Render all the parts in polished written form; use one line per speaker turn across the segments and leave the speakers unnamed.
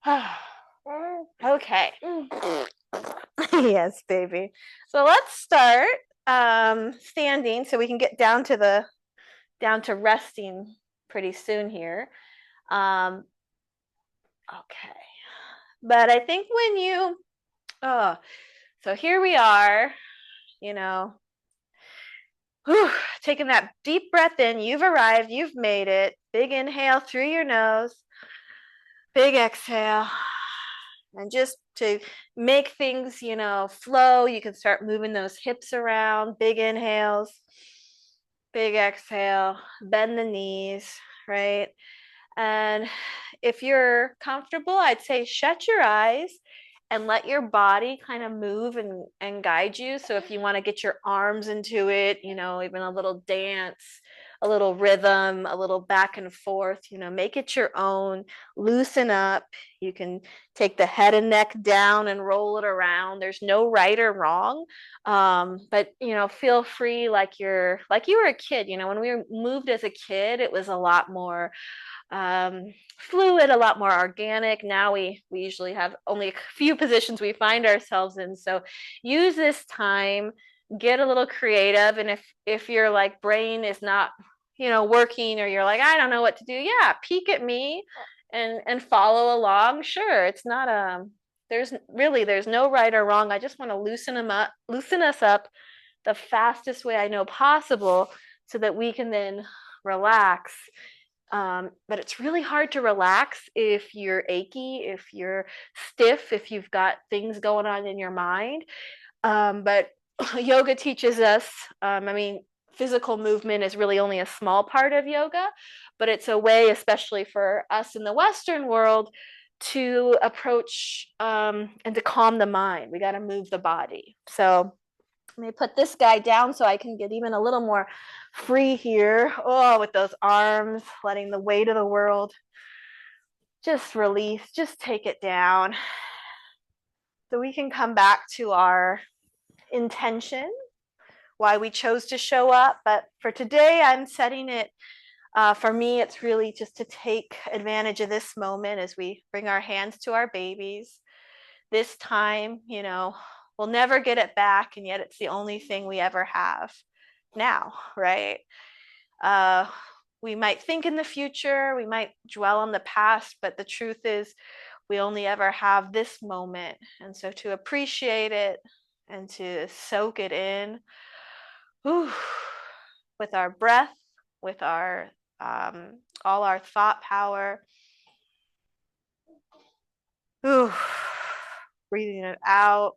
Okay. Yes, baby. So let's start standing so we can get down to resting pretty soon here. Um, okay. But I think when you oh, so here we are, you know, whew, taking that deep breath in, you've arrived, you've made it. Big inhale through your nose, big exhale. And just to make things, flow, you can start moving those hips around, big inhales, big exhale, bend the knees, right? And if you're comfortable, I'd say shut your eyes and let your body kind of move and guide you. So if you want to get your arms into it, even a little dance, a little rhythm, a little back and forth, make it your own, loosen up. You can take the head and neck down and roll it around. There's no right or wrong. But feel free like you were a kid. When we moved as a kid, it was a lot more fluid, a lot more organic. Now we usually have only a few positions we find ourselves in. So use this time, get a little creative. And if your like brain is not, working, or you're like, I don't know what to do, yeah, peek at me and follow along. Sure, it's not there's no right or wrong. I just want to loosen us up the fastest way I know possible so that we can then relax. But it's really hard to relax if you're achy, if you're stiff, if you've got things going on in your mind. But yoga teaches us, physical movement is really only a small part of yoga, but it's a way, especially for us in the Western world, to approach and to calm the mind. We got to move the body. So let me put this guy down so I can get even a little more free here. Oh, with those arms, letting the weight of the world just release, just take it down. So we can come back to our intention, why we chose to show up. But for today, I'm setting it. For me, it's really just to take advantage of this moment as we bring our hands to our babies. This time, we'll never get it back, and yet it's the only thing we ever have now, right? Uh, we might think in the future, we might dwell on the past, but the truth is we only ever have this moment. And so to appreciate it and to soak it in, whew, with our breath, with our all our thought power. Whew, breathing it out.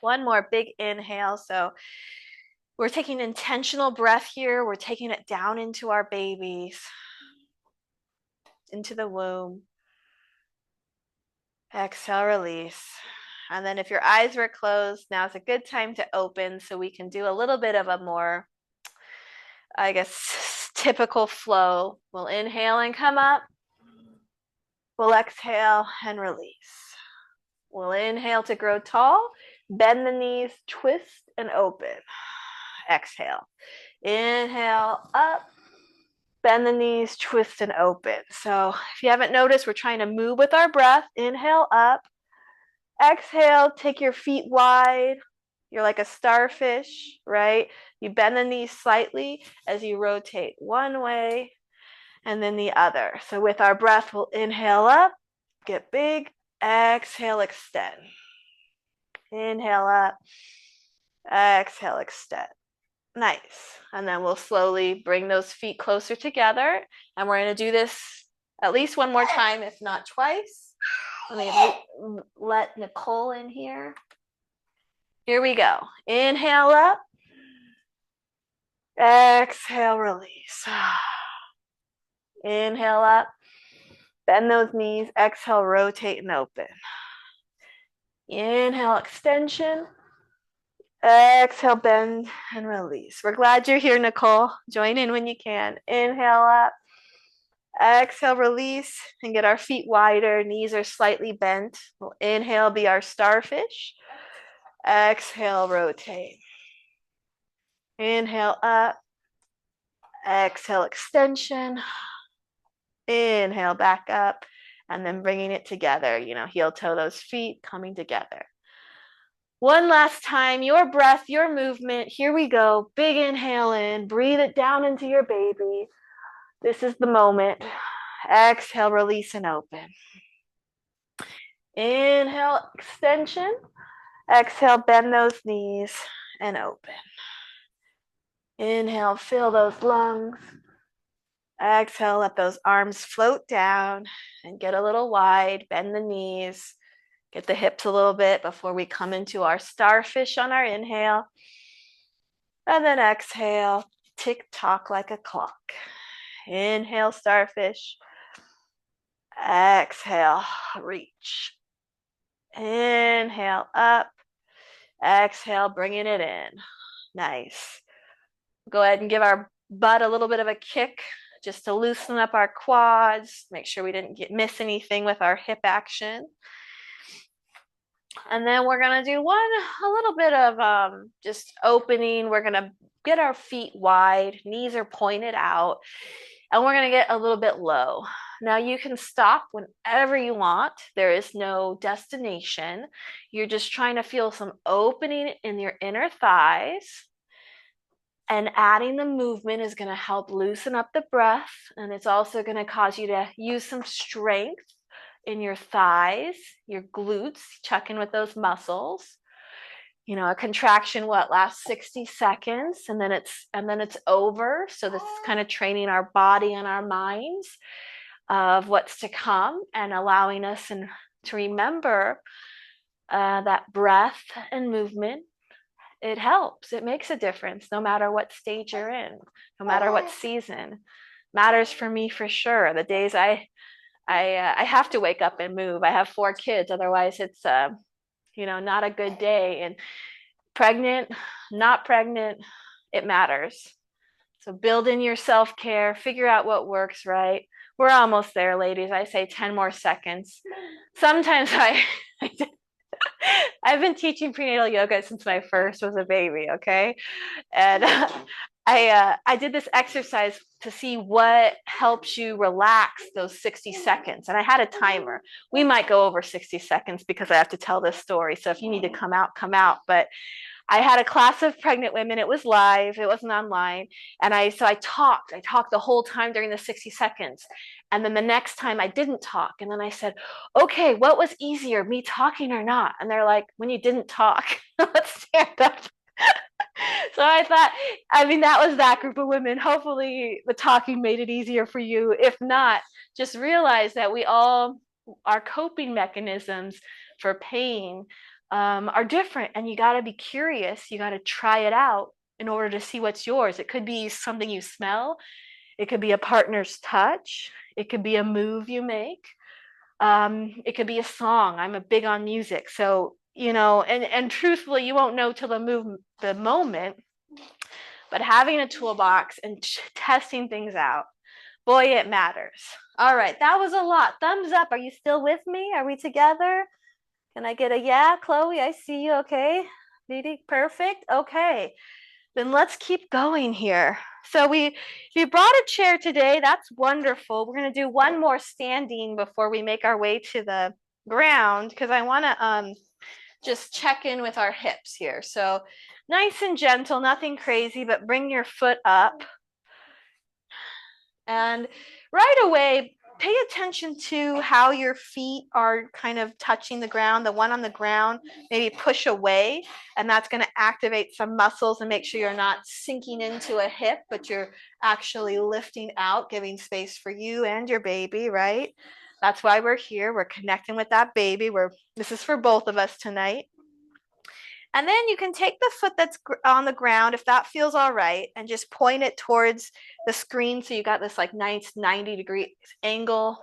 One more big inhale. So we're taking intentional breath here. We're taking it down into our babies, into the womb. Exhale, release. And then if your eyes were closed, now's a good time to open so we can do a little bit of a more, I guess, typical flow. We'll inhale and come up. We'll exhale and release. We'll inhale to grow tall, bend the knees, twist and open. Exhale. Inhale up, bend the knees, twist and open. So if you haven't noticed, we're trying to move with our breath. Inhale up. Exhale, take your feet wide. You're like a starfish, right? You bend the knees slightly as you rotate one way and then the other. So with our breath, we'll inhale up, get big, exhale, extend. Inhale up, exhale, extend. Nice. And then we'll slowly bring those feet closer together. And we're going to do this at least one more time, if not twice. Let me let Nicole in here. Here we go. Inhale up. Exhale, release. Inhale up. Bend those knees. Exhale, rotate and open. Inhale, extension. Exhale, bend and release. We're glad you're here, Nicole. Join in when you can. Inhale up. Exhale, release, and get our feet wider. Knees are slightly bent. We'll inhale, be our starfish. Exhale, rotate. Inhale up. Exhale, extension. Inhale, back up. and then bringing it together, heel toe those feet coming together. One last time, your breath, your movement. Here we go. Big inhale in, breathe it down into your baby. This is the moment. Exhale, release and open. Inhale, extension. Exhale, bend those knees and open. Inhale, fill those lungs. Exhale, let those arms float down and get a little wide. Bend the knees. Get the hips a little bit before we come into our starfish on our inhale. And then exhale, tick tock like a clock. Inhale, starfish. Exhale, reach. Inhale, up. Exhale, bringing it in. Nice. Go ahead and give our butt a little bit of a kick just to loosen up our quads. Make sure we didn't miss anything with our hip action. And then we're going to do a little bit of just opening. We're going to get our feet wide. Knees are pointed out. And we're going to get a little bit low. Now you can stop whenever you want. There is no destination. You're just trying to feel some opening in your inner thighs. And adding the movement is going to help loosen up the breath. And it's also going to cause you to use some strength in your thighs, your glutes, check in with those muscles. A contraction lasts 60 seconds and then it's over. So this is kind of training our body and our minds of what's to come and allowing us to remember that breath and movement. It helps. It makes a difference no matter what stage you're in, no matter what season. Matters for me for sure. The days I have to wake up and move. I have 4 kids, otherwise it's not a good day. And pregnant, not pregnant, it matters. So build in your self-care, figure out what works, right? We're almost there, ladies. I say 10 more seconds. Sometimes I've been teaching prenatal yoga since my first was a baby, okay? And I did this exercise to see what helps you relax those 60 seconds. And I had a timer. We might go over 60 seconds because I have to tell this story. So if you need to come out, come out. But I had a class of pregnant women. It was live. It wasn't online. And I talked the whole time during the 60 seconds. And then the next time I didn't talk. And then I said, okay, what was easier, me talking or not? And they're like, when you didn't talk, let's stand up. So I thought, that was that group of women. Hopefully the talking made it easier for you. If not, just realize that our coping mechanisms for pain are different, and you got to be curious. You got to try it out in order to see what's yours. It could be something you smell. It could be a partner's touch. It could be a move you make. It could be a song. I'm a big on music. So, and truthfully, you won't know till the moment, but having a toolbox and testing things out, boy, it matters. All right, that was a lot. Thumbs up. Are you still with me? Are we together? Can I get a yeah? Chloe, I see you. Okay. Didi, perfect. Okay. Then let's keep going here. So if you brought a chair today, that's wonderful. We're going to do one more standing before we make our way to the ground, because I want to just check in with our hips here. So nice and gentle, nothing crazy, but bring your foot up. And right away, pay attention to how your feet are kind of touching the ground. The one on the ground, maybe push away, and that's going to activate some muscles and make sure you're not sinking into a hip, but you're actually lifting out, giving space for you and your baby, right? That's why we're here. We're connecting with that baby. This is for both of us tonight. And then you can take the foot that's on the ground, if that feels all right, and just point it towards the screen. So you got this like nice 90-degree angle,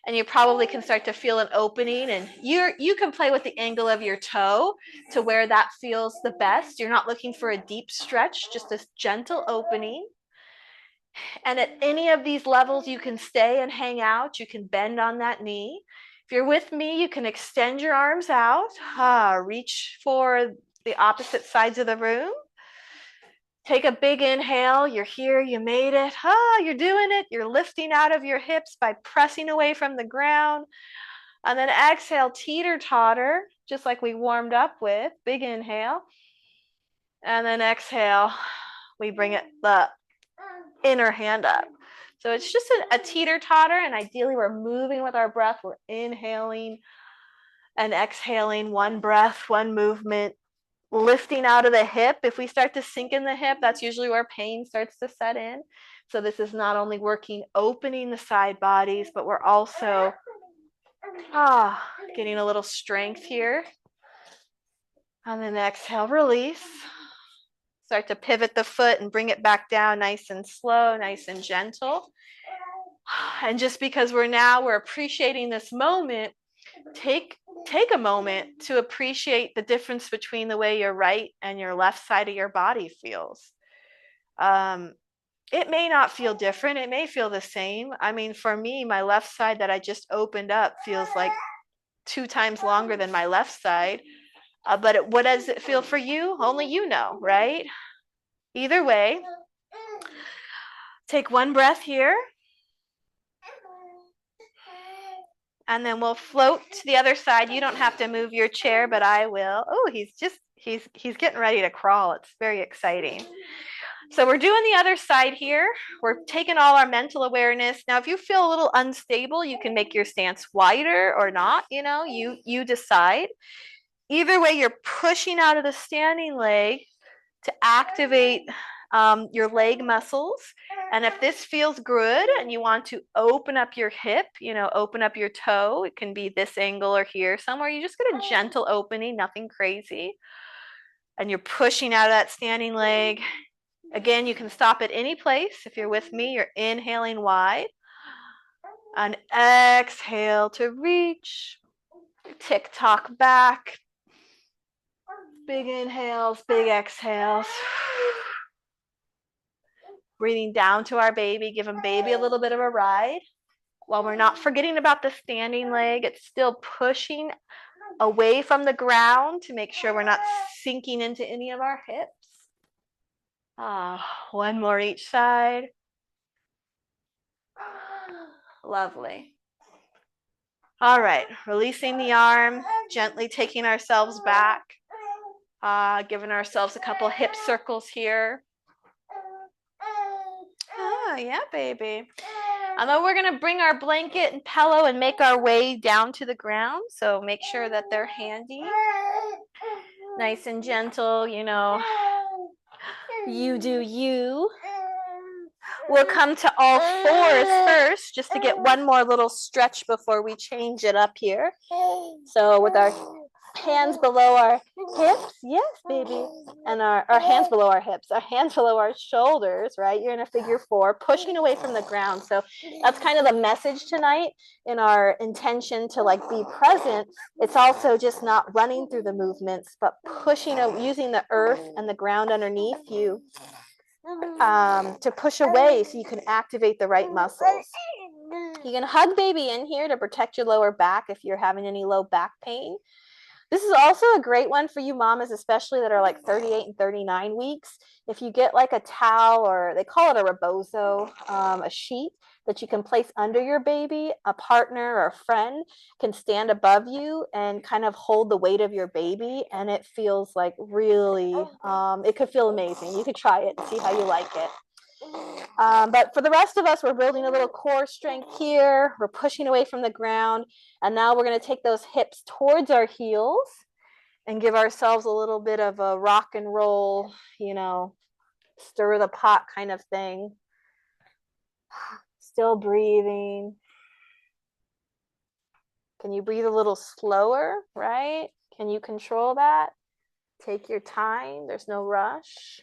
and you probably can start to feel an opening, and you can play with the angle of your toe to where that feels the best. You're not looking for a deep stretch, just this gentle opening. And at any of these levels, you can stay and hang out. You can bend on that knee. If you're with me, you can extend your arms out, reach for the opposite sides of the room. Take a big inhale. You're here. You made it. You're doing it. You're lifting out of your hips by pressing away from the ground. And then exhale, teeter totter, just like we warmed up with. Big inhale. And then exhale, we bring it the inner hand up. So it's just a teeter totter, and ideally we're moving with our breath. We're inhaling and exhaling, one breath, one movement, lifting out of the hip. If we start to sink in the hip, that's usually where pain starts to set in. So this is not only working, opening the side bodies, but we're also getting a little strength here. And then exhale, release. Start to pivot the foot and bring it back down nice and slow, nice and gentle. And just because we're appreciating this moment, take a moment to appreciate the difference between the way your right and your left side of your body feels. It may not feel different. It may feel the same. I mean, for me, my left side that I just opened up feels like 2 times longer than my left side. But what does it feel for you? Only you know, right? Either way, take one breath here. And then we'll float to the other side. You don't have to move your chair, but I will. Oh, he's getting ready to crawl. It's very exciting. So we're doing the other side here. We're taking all our mental awareness. Now, if you feel a little unstable, you can make your stance wider or not. You decide. Either way, you're pushing out of the standing leg to activate your leg muscles. And if this feels good and you want to open up your hip, open up your toe, it can be this angle or here somewhere. You just get a gentle opening, nothing crazy. And you're pushing out of that standing leg. Again, you can stop at any place. If you're with me, you're inhaling wide. And exhale to reach. Tick-tock back. Big inhales, big exhales. Breathing down to our baby, giving baby a little bit of a ride. While we're not forgetting about the standing leg, it's still pushing away from the ground to make sure we're not sinking into any of our hips. One more each side. Lovely. All right, releasing the arm, gently taking ourselves back, giving ourselves a couple hip circles here. Yeah, baby. And then we're going to bring our blanket and pillow and make our way down to the ground. So make sure that they're handy. Nice and gentle, You do you. We'll come to all fours first, just to get one more little stretch before we change it up here. So with our hands below our hips, yes, baby, and our hands below our hips, our hands below our shoulders, right? You're in a figure 4, pushing away from the ground. So that's kind of the message tonight in our intention to be present. It's also just not running through the movements, but pushing, using the earth and the ground underneath you to push away so you can activate the right muscles. You can hug baby in here to protect your lower back if you're having any low back pain. This is also a great one for you mamas, especially that are 38 and 39 weeks. If you get a towel, or they call it a rebozo, a sheet that you can place under your baby, a partner or a friend can stand above you and kind of hold the weight of your baby. And it feels really, it could feel amazing. You could try it and see how you like it. But for the rest of us, we're building a little core strength here. We're pushing away from the ground. And now we're going to take those hips towards our heels and give ourselves a little bit of a rock and roll, stir the pot kind of thing. Still breathing. Can you breathe a little slower, right? Can you control that? Take your time. There's no rush.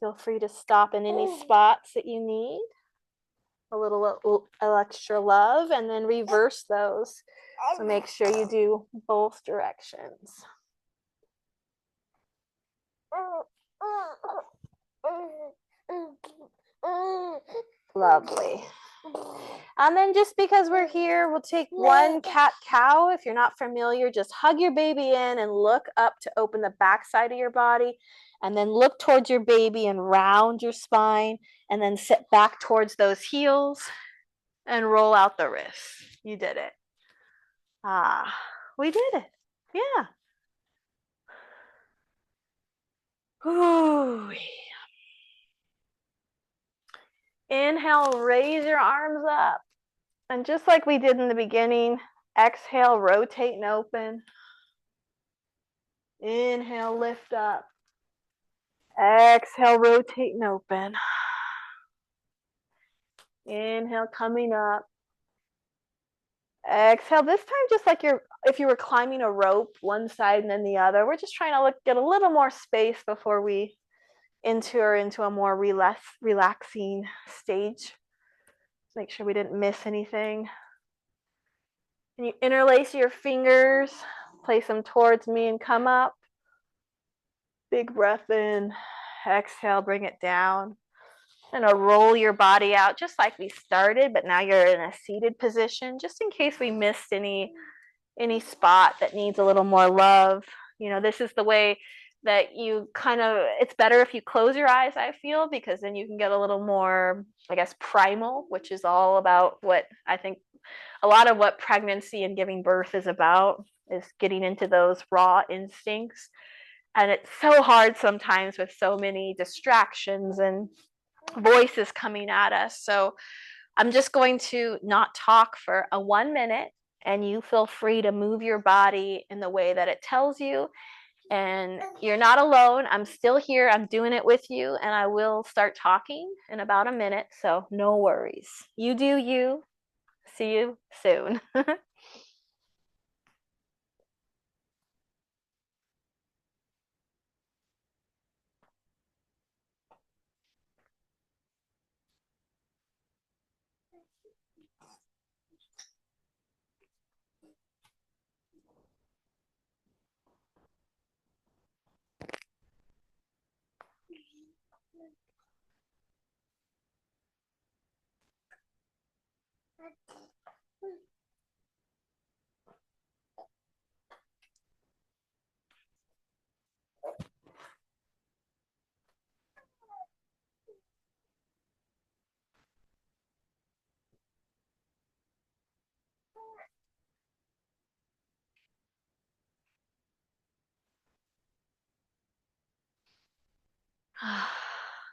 Feel free to stop in any spots that you need. A little extra love, and then reverse those. So make sure you do both directions. Lovely. And then just because we're here, we'll take one cat-cow. If you're not familiar, just hug your baby in and look up to open the back side of your body. and then look towards your baby and round your spine, and then sit back towards those heels and roll out the wrists. You did it. Ah, we did it. Yeah. Ooh. Inhale, raise your arms up. And just like we did in the beginning, exhale, rotate and open. Inhale, lift up. Exhale, rotate and open. Inhale, coming up. Exhale. This time, just like if you were climbing a rope, one side and then the other. We're just trying to get a little more space before we enter into a more relaxing stage. Make sure we didn't miss anything. And you interlace your fingers, place them towards me and come up. Big breath in. Exhale, bring it down. And roll your body out just like we started, but now you're in a seated position, just in case we missed any spot that needs a little more love. This is the way that you it's better if you close your eyes, I feel, because then you can get a little more, I guess, primal, which is all about what I think a lot of what pregnancy and giving birth is about, is getting into those raw instincts. And it's so hard sometimes with so many distractions and voices coming at us. So I'm just going to not talk for 1 minute, and you feel free to move your body in the way that it tells you. And you're not alone. I'm still here. I'm doing it with you, and I will start talking in about a minute. So no worries. You do you. See you soon.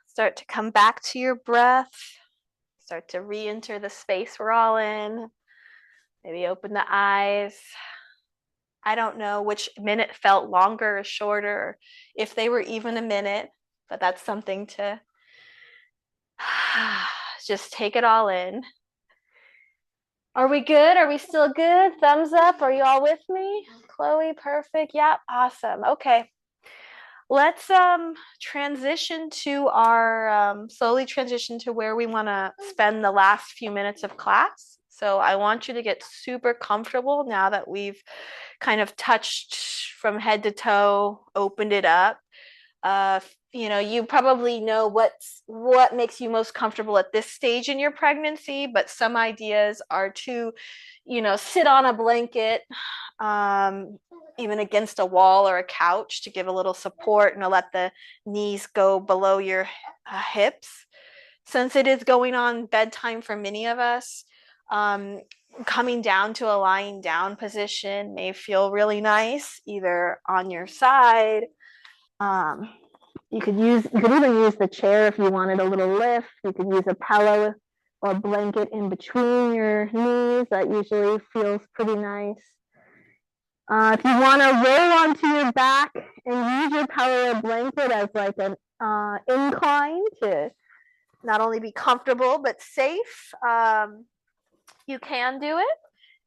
Start to come back to your breath. Start to re-enter the space we're all in. Maybe open the eyes. I don't know which minute felt longer or shorter, if they were even a minute, but that's something to just take it all in. Are we good? Are we still good? Thumbs up. Are you all with me? Chloe, perfect. Yep, awesome. Okay. Let's transition to our slowly transition to where we want to spend the last few minutes of class. So I want you to get super comfortable now that we've kind of touched from head to toe, opened it up. You probably know what makes you most comfortable at this stage in your pregnancy, but some ideas are to, sit on a blanket, even against a wall or a couch, to give a little support and to let the knees go below your hips. Since it is going on bedtime for many of us, coming down to a lying down position may feel really nice, either on your side. You could even use the chair if you wanted a little lift. You could use a pillow or blanket in between your knees. That usually feels pretty nice. If you want to roll onto your back and use your pillow or blanket as like an incline to not only be comfortable but safe, you can do it.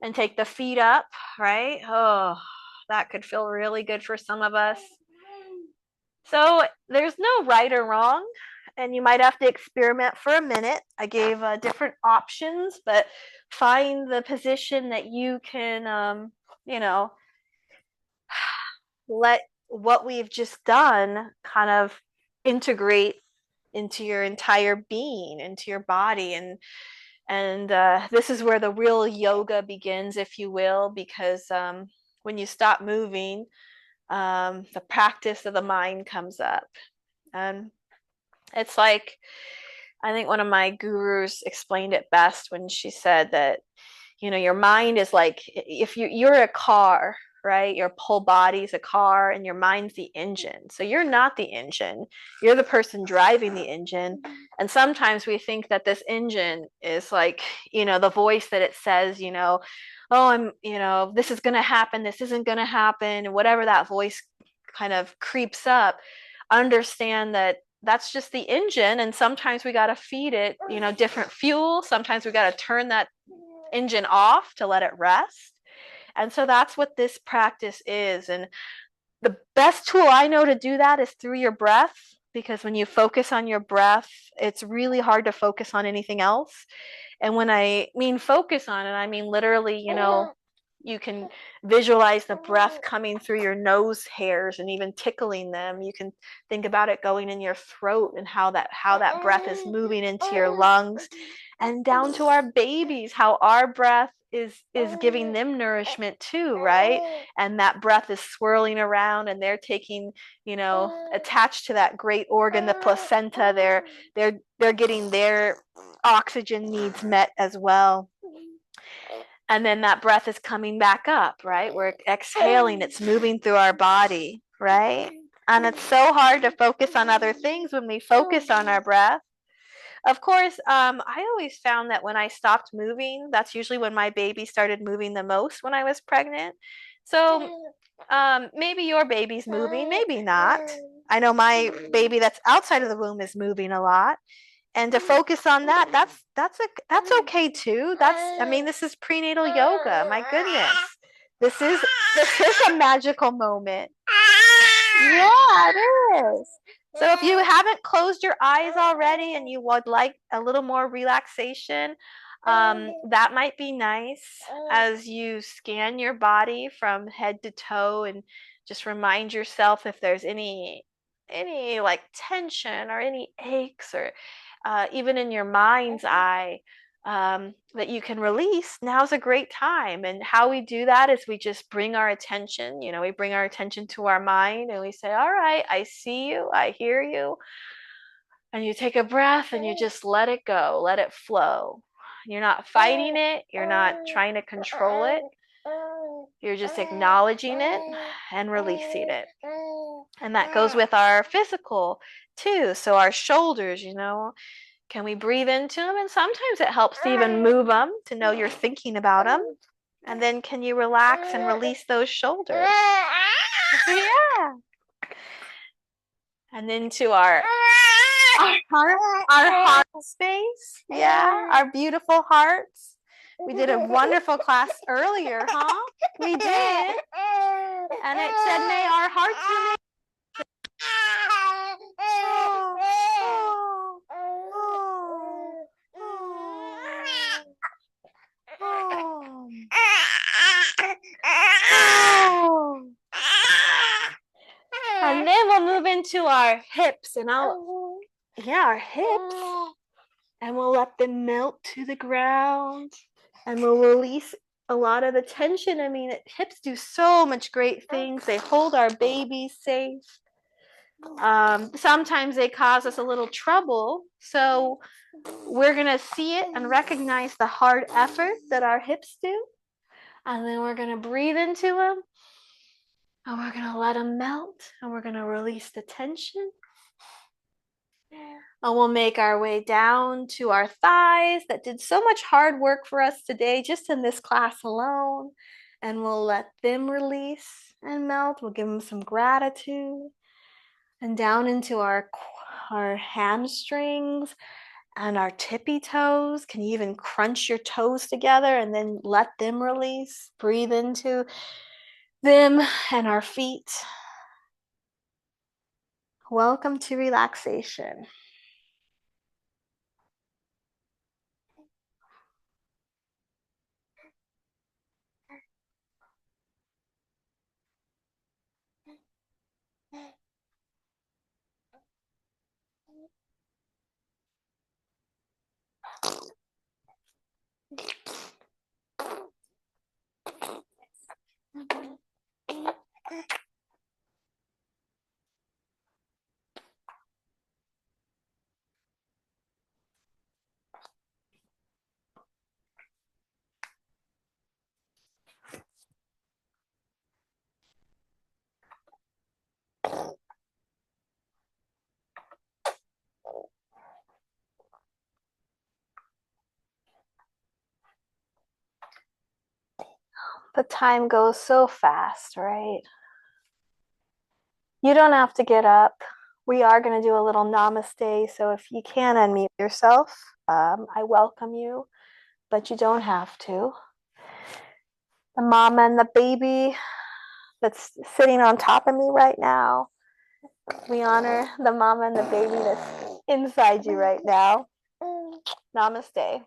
And take the feet up, right? Oh, that could feel really good for some of us. So there's no right or wrong, and you might have to experiment for a minute. I gave different options, but find the position that you can, let what we've just done kind of integrate into your entire being, into your body. And this is where the real yoga begins, if you will, because when you stop moving, the practice of the mind comes up. And it's like, I think one of my gurus explained it best when she said that, your mind is like, if you're a car, right? Your whole body's a car and your mind's the engine. So you're not the engine. You're the person driving the engine. And sometimes we think that this engine is like, the voice that it says, oh, this is going to happen. This isn't going to happen. And whatever that voice kind of creeps up, understand that that's just the engine. And sometimes we got to feed it, different fuel. Sometimes we got to turn that engine off to let it rest. And so that's what this practice is. And the best tool I know to do that is through your breath, because when you focus on your breath, it's really hard to focus on anything else. And when I mean focus on it, I mean literally, you can visualize the breath coming through your nose hairs and even tickling them. You can think about it going in your throat and how that breath is moving into your lungs, and down to our babies, how our breath is giving them nourishment too, right? And that breath is swirling around and they're taking, attached to that great organ, the placenta, they're getting their oxygen needs met as well. And then that breath is coming back up, right? We're exhaling, it's moving through our body, right? And it's so hard to focus on other things when we focus on our breath. Of course, I always found that when I stopped moving, that's usually when my baby started moving the most, when I was pregnant. So maybe your baby's moving, maybe not. I know my baby that's outside of the womb is moving a lot. And to focus on that, that's okay too. This is prenatal yoga. My goodness. This is a magical moment. Yeah, it is. So if you haven't closed your eyes already and you would like a little more relaxation, that might be nice as you scan your body from head to toe and just remind yourself if there's any like tension or any aches, or even in your mind's eye, that you can release. Now's a great time. And how we do that is we just bring our attention, we bring our attention to our mind and we say, all right, I see you, I hear you. And you take a breath and you just let it go, let it flow. You're not fighting it, you're not trying to control it. You're just acknowledging it and releasing it. And that goes with our physical too. So our shoulders, can we breathe into them? And sometimes it helps to even move them to know you're thinking about them. And then can you relax and release those shoulders? Yeah. And then to our heart space. Yeah, our beautiful hearts. We did a wonderful class earlier, huh? We did. And it said, may our hearts remain. And then we'll move into our hips, and our hips, and we'll let them melt to the ground, and we'll release a lot of the tension. Hips do so much great things. They hold our babies safe. Sometimes they cause us a little trouble, so we're gonna see it and recognize the hard effort that our hips do, and then we're gonna breathe into them, and we're gonna let them melt, and we're gonna release the tension. And we'll make our way down to our thighs that did so much hard work for us today, just in this class alone. And we'll let them release and melt. We'll give them some gratitude. And down into our hamstrings and our tippy toes. Can you even crunch your toes together and then let them release? Breathe into them and our feet. Welcome to relaxation. The time goes so fast, right? You don't have to get up. We are going to do a little namaste. So if you can unmute yourself, I welcome you, but you don't have to. The mama and the baby that's sitting on top of me right now. We honor the mama and the baby that's inside you right now. Namaste.